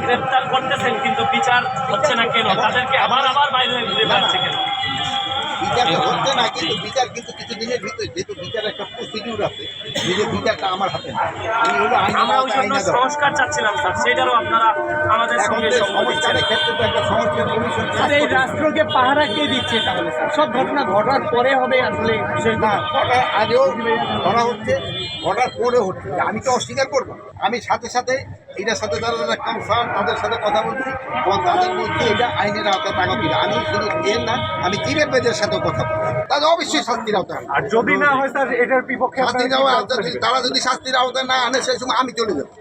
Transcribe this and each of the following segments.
গ্রেফতার করতেছেন কিন্তু বিচার হচ্ছে না কেন? তাদেরকে আবার বাইরে ঘুরে বেড়াচ্ছে কেন? বিচারটা হচ্ছে না, কিন্তু বিচার কিন্তু কিছু দিনের ভিতরে, যেহেতু বিচার একটা প্রসিডিউর আছে, যে বিচারটা আমার হাতে না। আমি হলো আমরা ওই জন্য সংস্কার চাচ্ছিলাম স্যার, সেটারও আপনারা আমাদের সঙ্গে সংস্কারের ক্ষেত্রে তো একটা সংস্কার কমিশন। এই রাষ্ট্রকে পাহারা কে দিচ্ছে তাহলে স্যার? সব ঘটনা ঘটার পরে হবে আসলে বিষয়টা? ঘটার আগেও ধরা হচ্ছে, ঘটার পরেও হচ্ছে। আমি তো অস্বীকার করবো। আমি সাথে সাথে এটার সাথে যারা কনসার্ন তাদের সাথে কথা বলছি এবং তাদের মধ্যে এটা আইনের আওতায় থাকা কিনা। আমি শুধু জেল না, আমি জিনের বেদের সাথেও কথা বলছি, তাদের অবশ্যই শাস্তির আওতায় আনবে। আর যদি না হয় স্যার এটার বিপক্ষে শাস্তির আওতায়, তারা যদি শাস্তির আওতায় না আনে সেই সময় আমি চলে যাবো।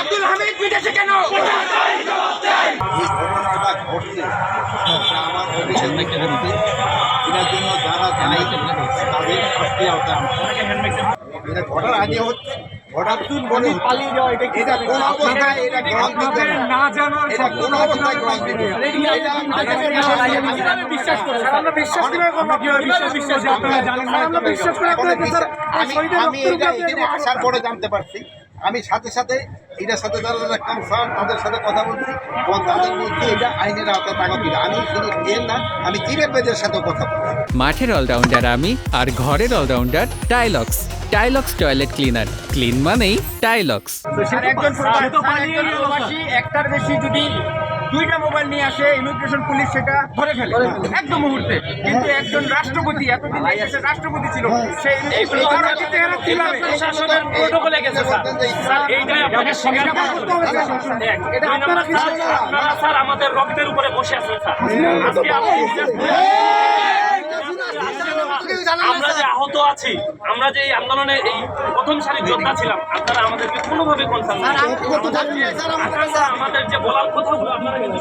আব্দুল হামিদ বিদেশে কেন? এই ঘটনাটা ঘটছে আমার অভিযোগ ঘটছে, এটার জন্য যারা দায়ী তাদের শাস্তির আওতায় আনবে। এটা ঘটার আগে হচ্ছে, ঘটার পরে পালিয়ে যাওয়া এটা এটা কোন অবস্থায় এটা গ্রহণ করবে না জানার এটা কোন অবস্থায় গ্রহণ করবে বিশ্বাস করে আমরা বিশ্বাস করে আমরা কিভাবে বিশ্বাস করি? আপনারা জানেন না, আমরা বিশ্বাস করে আপনাদের স্যার আমি এটা এখানে আসার পরে জানতে পারছি। আমি সাথে সাথে এটার সাথে যারা কনসার্ন তাদের সাথে কথা বলছি এবং তাদের মধ্যে এটা আইনের আওতায় থাকা কিনা। আমি শুধু জেল না, আমি জিনের বেদের সাথেও কথা বলছি। মাঠের অলরাউন্ডার আমি, আর ঘরের all rounder Tylex. Tylex toilet cleaner, clean মানেই টাইলক্স। একজন প্রবাসী একটার বেশি যদি দুইটা মোবাইল নিয়ে আসে, ইমিগ্রেশন পুলিশ সেটা ধরে ফেলে একদম মুহূর্তে। কিন্তু একজন রাষ্ট্রপতি, এতদিন এই দেশের রাষ্ট্রপতি ছিল, সেই প্রশাসনের প্রোটোকলে গেছে স্যার। স্যার এইটাই আপনাকে স্বীকার করতে হবে। এটা আপনারা আপনারা স্যার আমাদের রক্তের উপরে বসে আছেন স্যার। আজকে আমরা যে আহত আছি, আমরা যে এই আন্দোলনে এই প্রথম সারির যোদ্ধা ছিলাম, আপনারা আমাদেরকে কোনোভাবে কনসার্ন আমাদের যে বলার কথাগুলো আপনারা কিন্তু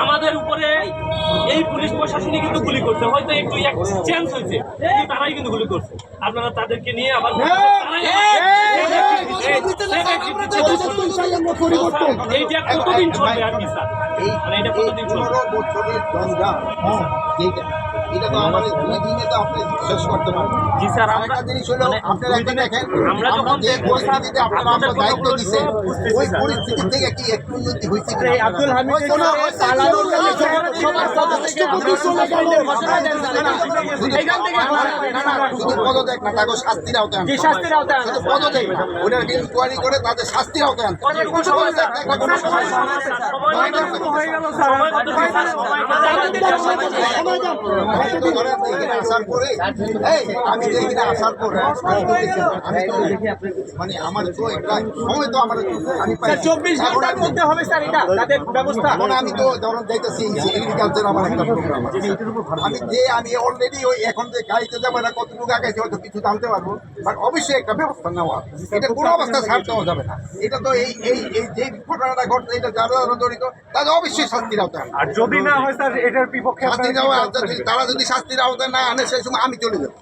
আমাদের উপরে এই পুলিশ প্রশাসনই কিন্তু গুলি করছে। হয়তো একটু চেঞ্জ হয়েছে, কিন্তু তারাই কিন্তু গুলি করছে। আপনারা তাদেরকে নিয়ে আবার এইটা কতদিন চলবে আর কি স্যার? এটা কতদিন চলবে? এটা তো আমাদের 2 দিনে তো আপনি শেষ করতে পারবেন। জি স্যার, একটা জিনিস হলো আপনারা একটা দেখেন, আমরা যখন যে পরিস্থিতিতে আপনারা আমাদের দায়িত্ব দিচ্ছেন, ওই পরিস্থিতি থেকে কি একটু উন্নতি হয়েছে কিনা? আব্দুল হামিদ শুধু পদত্যাগ না, তাকে শাস্তির আওতায় আনতে হবে। শাস্তির আওতায় শুধু পদত্যাগ না, ওটার ইনকোয়ারি করে তাদের শাস্তির আওতায় আনতে হবে। আসার পরে আমি তো এখানে আসার পরে আমি তো মানে আমার তো একটা সময় তো আমার আমি 24 ঘন্টার মধ্যে হবে স্যার এটা তাদের ব্যবস্থা। এখন আমি তো ধরুন যাইতেছি এগ্রিকালচার, আমার একটা প্রোগ্রাম আছে। আমি অলরেডি ওই এখন যে গাড়িতে যাবো এটা কতটুকু আগাইছে হয়তো কিছু জানতে পারবো, বাট অবশ্যই একটা ব্যবস্থা নেওয়া। এটা কোনো অবস্থায় ছাড় দেওয়া যাবে না। এটা তো এই এই এই যে ঘটনাটা ঘটছে, এটা যারা জড়িত তাদের অবশ্যই শাস্তির আওতায় আনবে। আর যদি না হয় স্যার এটার বিপক্ষে শাস্তি দেওয়া, তারা যদি শাস্তির আওতায় না আনে সেই সময় আমি চলে যাবো।